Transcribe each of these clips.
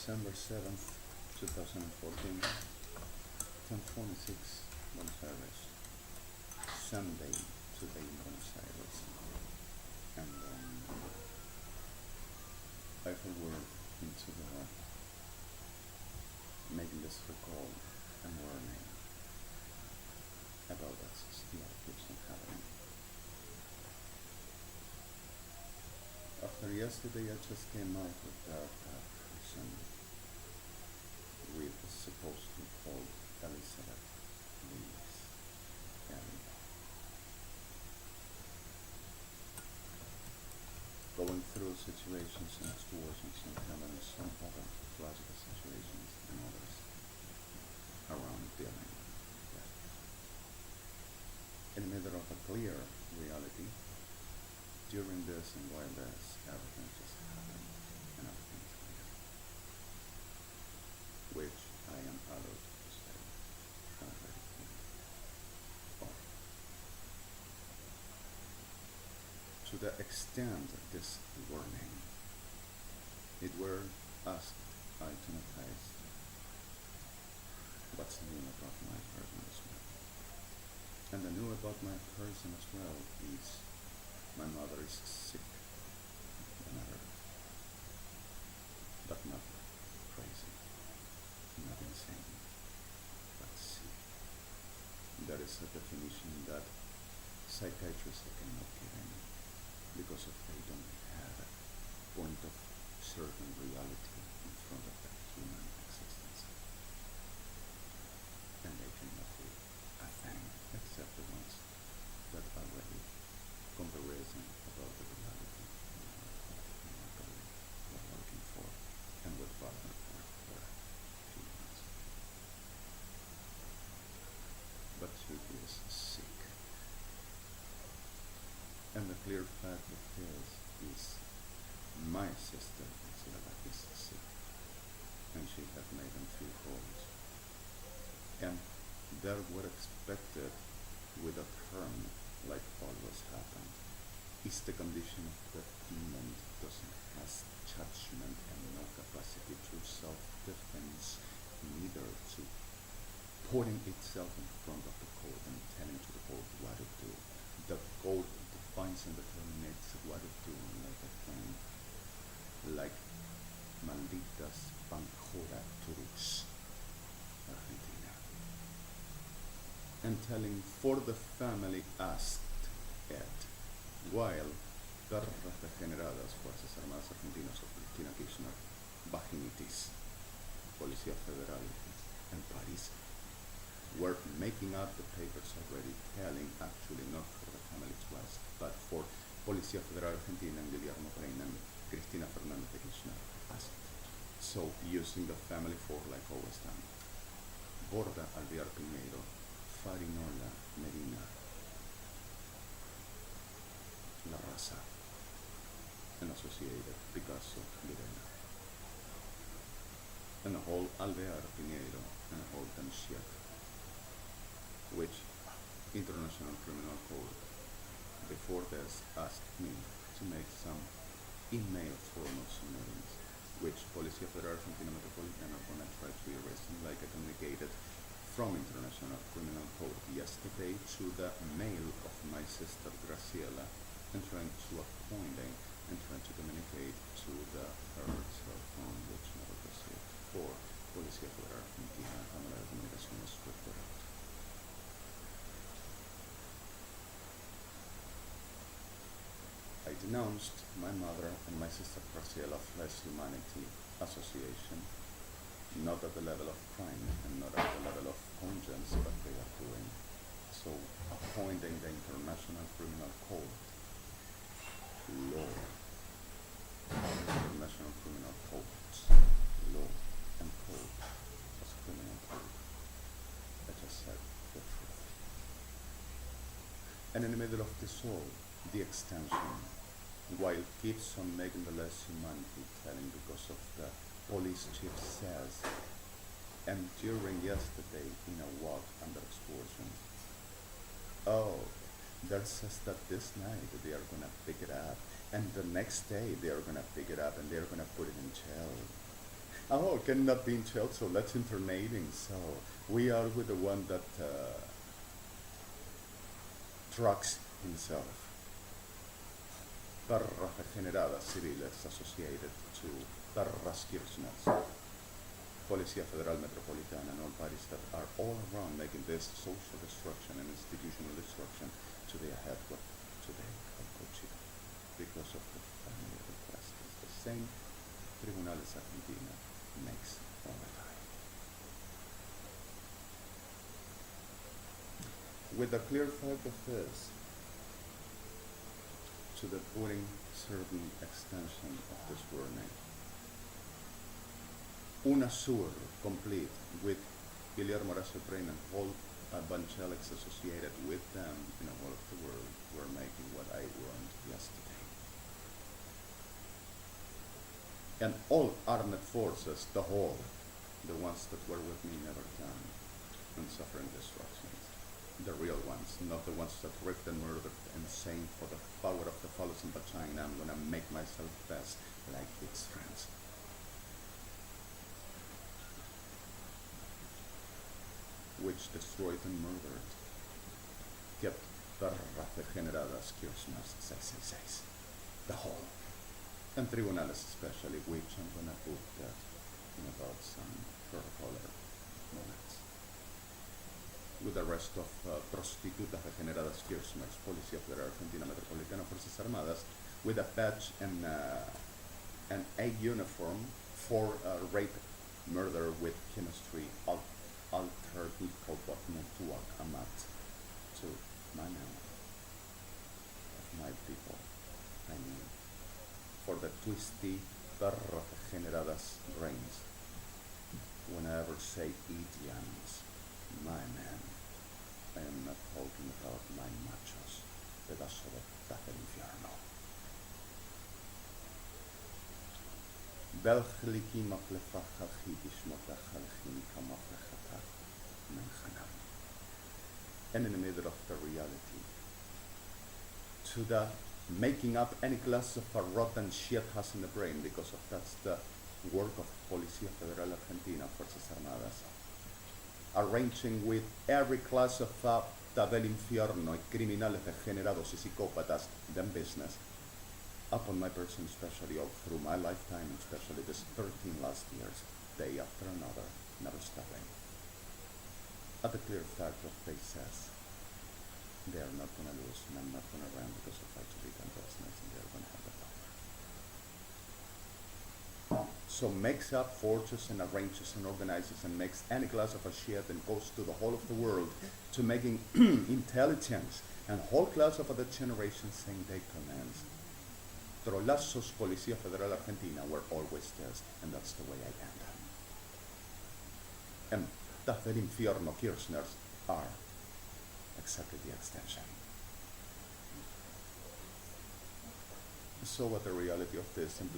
December 7th, 2014, 10:26, Buenos Aires. Sunday today in Buenos Aires. And I think we're into the making this recall and warning about that still keeps on happening. After yesterday, I just came out with that person with supposedly called Elizabeth Lees, and going through situations and extortions and having some other logical situations and others around dealing with that. In the middle of a clear reality, during this and while this, everything just happened and everything's clear. Which I am allowed to say already clear. But to the extent of this warning, it were asked, itemized, what's new about my person as well. And the new about my person as well is my mother is sick, but not crazy, not insane, but sick. That is a definition that psychiatrists cannot give any, because if they don't have a point of certain reality in front of the human existence, and they cannot do a thing except the ones that already comparison about the reality what we're looking for and what partner for a few months. But she is sick. And the clear fact of this is my sister is sick, and she had made them feel cold. And that what expected with a term like always happened, is the condition of the demon doesn't has judgment and no capacity to self-defense, neither to putting itself in front of the code and telling to the code what to do. The code defines and determines what to do, like a thing, like malditas Banjora Turks, Argentina. And telling for the family asked it, while perras degeneradas, Fuerzas Armadas Argentinas of Cristina Kirchner, Vaginitis, Policía Federal, and Paris were making up the papers already, telling actually not for the family to ask, but for Policía Federal Argentina and Guillermo Reina and Cristina Fernández de Kirchner asked. So using the family for like always done. Borda Alvear Piñeiro, Farinola Medina, La Raza, and associated Picasso, Lirena, and the whole Alvear Piñeiro and the whole Tanchiet, which International Criminal Code before this asked me to make some email formal summaries, which Policía Federal Argentina Metropolitana are going to try to erase them, like I communicated from International Criminal Code yesterday to the mail of my sister Graciela, and trying to appointing and trying to communicate to her cell phone, which never received, for Policía Federal Argentina and LATINAMERICA-UNITED. I denounced my mother and my sister Graciela Flesh Humanity Association, not at the level of crime and not at the level of conscience, but they are doing. So appointing the International Criminal Code law, International Criminal Codes, law and code as criminal code. I just said the truth. And in the middle of this all, the extension, while keeps on making the less humanity telling because of the police chief says, and during yesterday in a walk under extortion, oh, that says that this night they are going to pick it up, and the next day they are going to pick it up and they are going to put it in jail. Oh, cannot be in jail, so let's internate him. So we are with the one that trucks himself. Perras degeneradas civiles associated to perras Kirschners. Policía Federal Metropolitana and all parties that are all around making this social destruction and institutional destruction to their headquarters today of Cochita because of the family request. It's the same Tribunales Argentina makes all the time. With the clear fact of this, to the putting certain extension of this word name. UNASUR, complete with Guillermo Horacio Brain and all evangelics associated with them in all of the world were making what I learned yesterday. And all armed forces, the whole, the ones that were with me never done, and suffering destructions. The real ones, not the ones that raped and murdered and saying for the power of the phallus and vagina, I'm gonna make myself best like its friends. Which destroyed and murdered, kept perras degeneradas Kirschners 666, the whole, and tribunales especially, which I'm gonna put that in about some further moments. With the rest of prostitutas degeneradas Kirschners, Policía Federal Argentina Metropolitana, Fuerzas Armadas, with a badge and a uniform for rape, murder with chemistry, altered equal but mutual amat to my man, of my people, I mean, for the twisty, perras degeneradas brains. When I ever say idioms, my man, I am not talking about my machos, pedazo de paz del infierno. Belgeliki maflefacha chidish motachalchini kamaflechata menchanam. And in the middle of the reality, to the making up any class of a rotten shit has in the brain, because of that's the work of Policía Federal Argentina, Fuerzas Armadas, arranging with every class of del infierno, criminales degenerados y psicópatas, them business, upon my person, especially all through my lifetime, especially this 13 last years, day after another, never stopping. At the clear fact of they says, they are not going to lose, and I'm not going to run because of to be business, and they're going to have the power. So makes up, forges, and arranges, and organizes, and makes any class of a shit, and goes to the whole of the world to making intelligence, and whole class of other generations saying they commands. Trolazos Policía Federal Argentina were always this, and that's the way I am. And that del infierno Kirschners are exactly the extension. So what the reality of this, and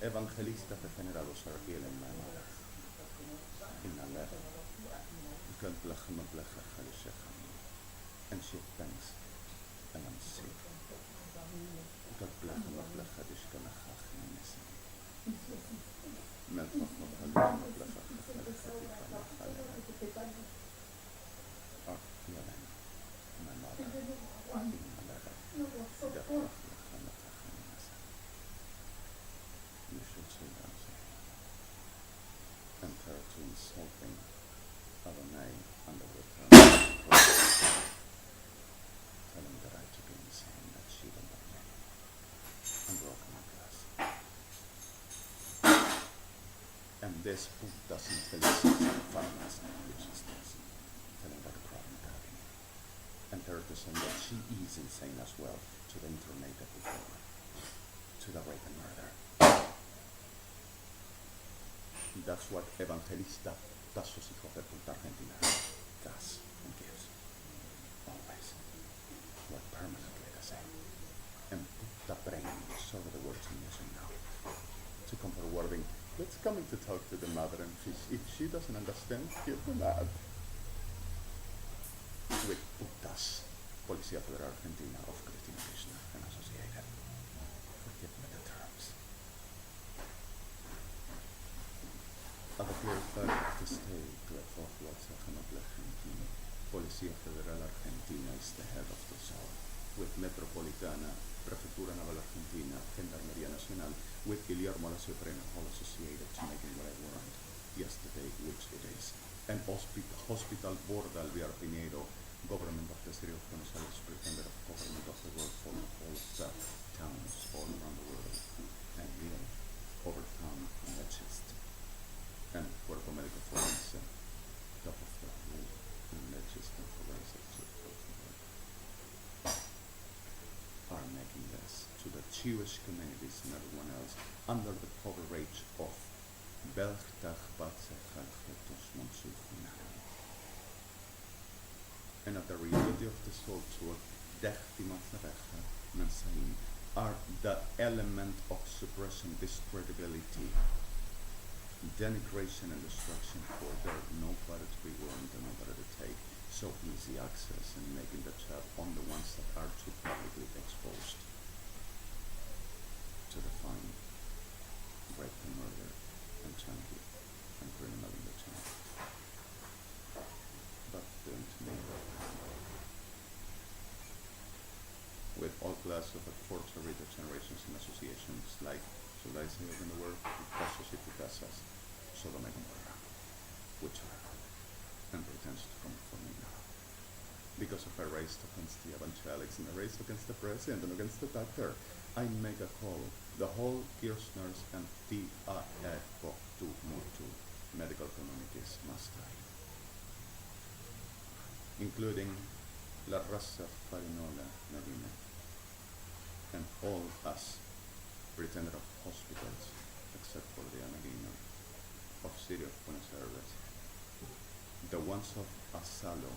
evangelistas degenerados are here in my mother, in a letter. And she thanks, and I'm sick. You should see what I'm saying. And her to insulting ADON and the return. Telling that I took it insane, that she don't like me. And broke my glass. And this book doesn't tell us finance, which is this. Telling that the problem is having. And her to say that she is insane as well, to the internated before, to the rape and murder. That's what evangelista Tazos hijos de puta Argentina does and gives. Always. What permanently the same. And puta brain, so are the words I'm using now. To compare wording, let's coming to talk to the mother, and if she doesn't understand, give her mad. With putas Policía Federal Argentina of Kirschner and Associated. Forgive me the terms. At the clear fact of the state of what's happened of Argentina, Policía Federal Argentina is the head of the zone, with Metropolitana, Prefectura Naval Argentina, Gendarmería Nacional, with Guillermo la Suprema, all associated to making what I warned yesterday, which it is. And Hospital Borda Alvear Piñero, Government of the City of Buenos Aires, Superintendent of Government of the World for all of the towns all around the world, and Lyon, Overtown, and Leicester, and Puerto Médico Forense, top of the world, and Leicester Forensic are making this to the Jewish communities and everyone else under the coverage of and at the reality of the soul tool, are the element of suppression, discredibility, denigration and destruction for there nobody to be warned and nobody to take so easy access and making the chat on the ones that are too publicly exposed to the fine, rape and murder and change and criminal in the channel. But doing to me with all classes of forgery generations and associations like, should I say in the word, casos y casas, SODOMA-GOMORRA, which are and pretends to come for me now. Because of a race against the evangelics and a race against the president and against the doctor, I make a call. The whole KIRSCHNERS and medical communities must die, including La Raza Farinola Medina and all us pretender of hospitals, except for the Anadina of City of Buenos Aires, the ones of Asalo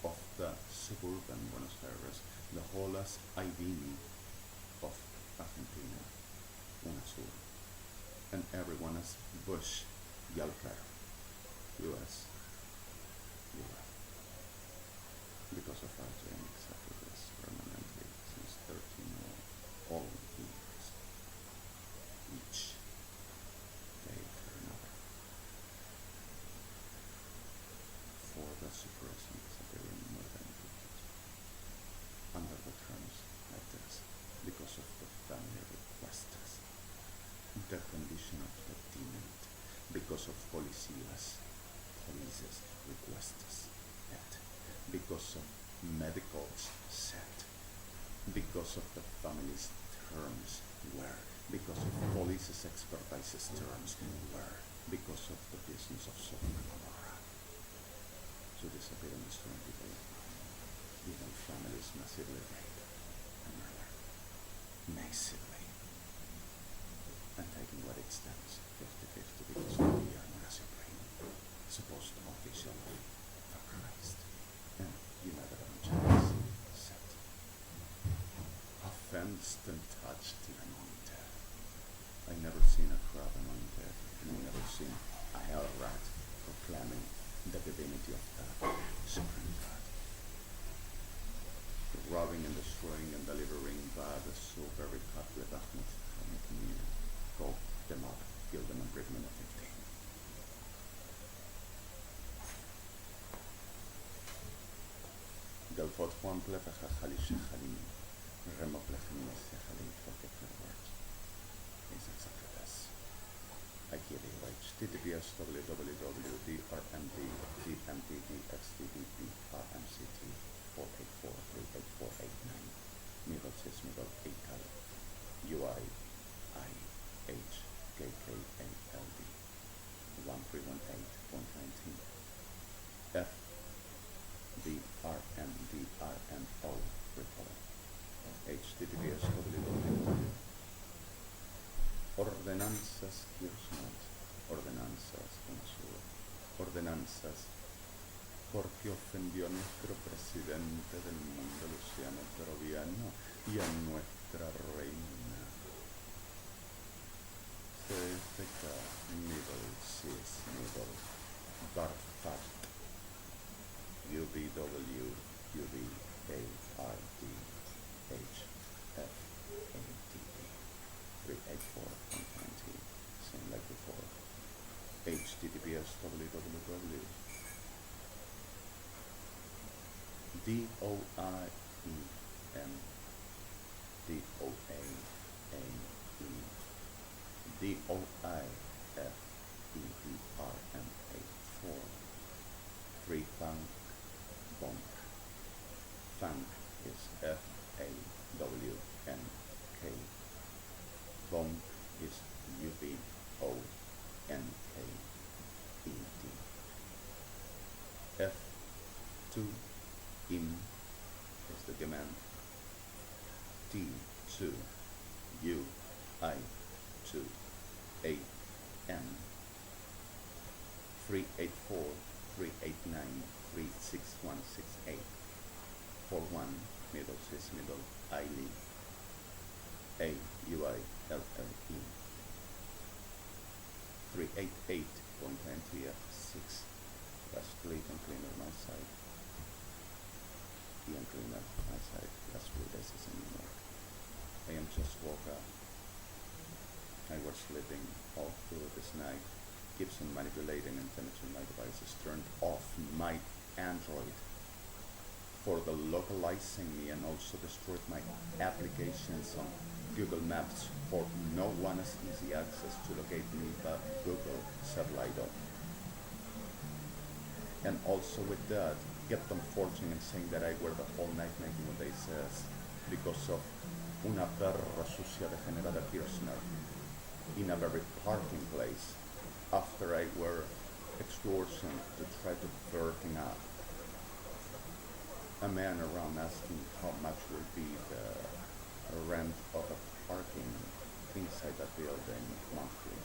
of the suburban Buenos Aires, the whole as IDINI of Argentina, UNASUR, and everyone as Bush, Yalcar, US, because of our doing exactly this permanently since 13 all years, each day for another, for the suppression is appearing more than under the terms like this, because of the family requests, the condition of the tenant, because of polices requests, because of medicals set, because of the family's terms were, because of police's expertise's terms were, because of the business of SODMA-GOMORRA. To disappear and destroy people, even families massively rape and murder, massively, and taking what it stands, 50-50, because we are not supreme, supposed to officially for Christ. And United Evangelics said, offensed and touched and anointed. I never seen a crowd anointed, and I never seen a hell rat proclaiming the divinity of God, supreme God. Robbing and destroying and delivering bad is so very cut with Ahmed Hamid. Go them up, kill them and bring them at 15. Del fot Juan plepecha chalisha chalim, remo plechimnesya chalim, forget the words. Is exactly this. I hear the HTTPS www.RMD-DMPD-XDDP-RMCT 484-38489 Middle Sismiddle Ecal UI IHKKALD 1318.19 F DRMDRMO report HTTPS Ordenanzas KIRSCHNERS, Ordenanzas UNASUR, Ordenanzas porque ofendió a nuestro presidente del mundo, Luciano TROVIANO, y a nuestra reina. CFK, middle, cis, middle, barfat, UBW, UBA. DOIEM DOAAE DOIFEBRMA 4 3 Funk Bonk. Funk is FAWNK. Bonk is UBONKET. F2 IM is the command. T2 UI2 AM 384 389 36168 41 middle cis middle ILE AUILLE 388 120 F6 that's split and cleaner my side. And cleaner my side. That's split this is in New York. I am just woke up. I was sleeping all through this night. Keeps on manipulating and damaging my devices. Turned off my Android for the localizing me and also destroyed my applications on Google Maps for no one has easy access to locate me but Google satellite. And also with that, kept on forging and saying that I were the whole night making what they says because of una perra sucia degenerada Kirschner in a very parking place after I were extortion to try to flirting up a man around asking how much would be the rent of a parking inside the building monthly.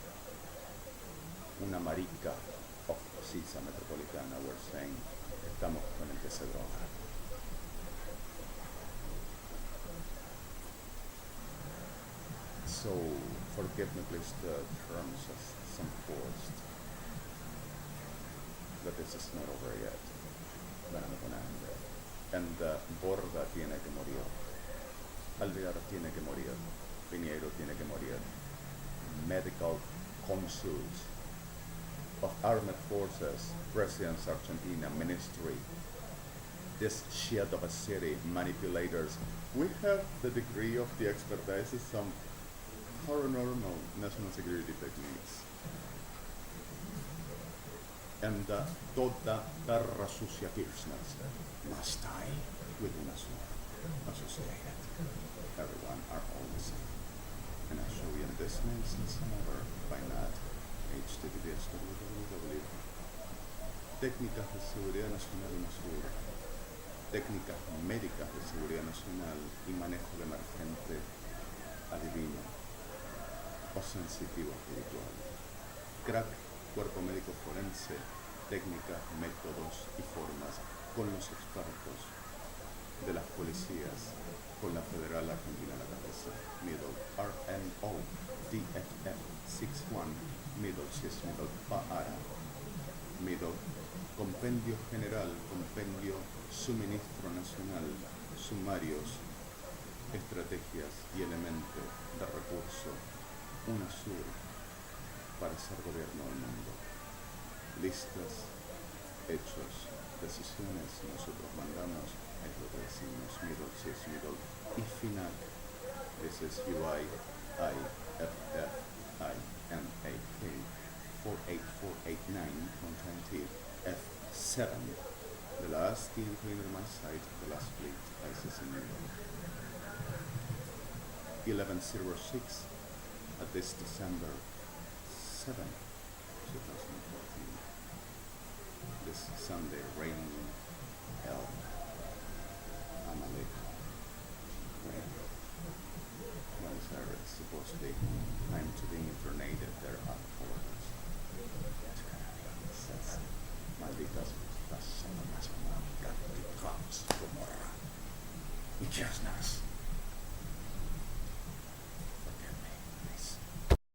Una marica of Sisa Metropolitana were saying, estamos con el que se droga. So, forgive me please the terms of some forced, but this is not over yet. But I'm gonna end it. And Borda tiene que morir. Alvear tiene que morir. Piñeiro tiene que morir. Medical consuls of armed forces, President's Argentina ministry, this shit of a city, manipulators. We have the degree of the expertise in some paranormal national security techniques. And toda perra sucia Kirschners must die with UNASUR associated. Everyone are all the same. And I show you in this name since never by not https www. Técnicas de Seguridad Nacional UNASUR. Técnicas médicas de Seguridad Nacional y manejo de emergente adivino o sensitivo espiritual. Crack, cuerpo médico forense, técnicas, métodos y formas con los expertos de las policías, con la Federal Argentina a la cabeza, middle RNO, DFF 61, middle cis middle PAARA, middle compendio general, compendio suministro nacional, sumarios, estrategias y elementos de recurso, UNASUR para ser gobierno del mundo. Listas, hechos, decisiones, nosotros mandamos, es lo que decimos, middle, cis, middle, y final. This is UIIFFINAK 48489 F7. The last team cleaner my site, the last fleet, ISIS in New York. 1106 at this December 7, 2014. This Sunday, raining hell. Amalek. Rain. Buenos Aires, supposedly time to be incarnated there are orders. It's gonna be incessant. Malditas las SODOMA-GOMORRA. Y KIRSCHNERS.